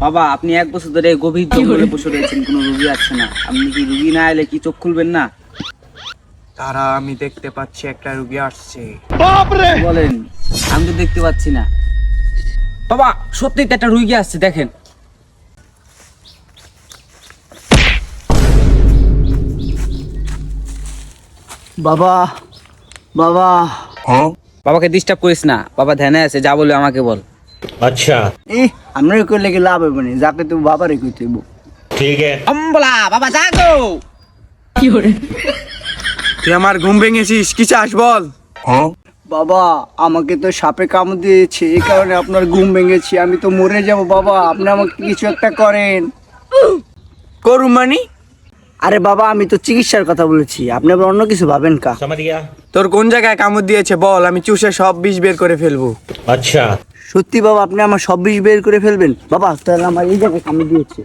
বাবা আপনি 1 বছর ধরে গভীর জঙ্গলে বসে রয়েছেন, কোনো রুগী আসছে না। আপনি কি রুগী না এলে কি চোখ খুলবেন না? তারা আমি দেখতে পাচ্ছি একটা রুগী আসছে। কি বলেন? আমি তো দেখতে পাচ্ছি না। বাবা সত্যি তো একটা রুগী আসছে, দেখেন। বাবা, বাবা, বাবাকে ডিস্টার্ব করিস না, বাবা ধ্যানে আছে, যা বলে আমাকে বল। अच्छा আমরা কইলে কি লাভ হবে না, যাকে তুমি বাবারে কইতে হইব। ठीक है। অম্বলা বাবা জাগো। তুই আমার ঘুম ভেঙেছিস, কি চাস বল? বাবা আমাকে তো সাপে কামড় দিয়েছে, এই কারণে আপনার ঘুম ভেঙেছি। আমি তো মরে যাব বাবা, আপনি আমাকে কিছু একটা করেন। করু মানি? আরে বাবা আমি তো চিকিৎসার কথা বলেছি, আপনি আবার অন্য কিছু ভাবেন কা? समझ गया। তোর কোন জায়গায় কামড় দিয়েছে বল, আমি চুষে সব বিষ বের করে ফেলবো। अच्छा সত্যি বাবা আপনি আমার সব বিষ বের করে ফেলবেন? বাবা তাহলে আমার এই জায়গায় কামড় দিয়েছে।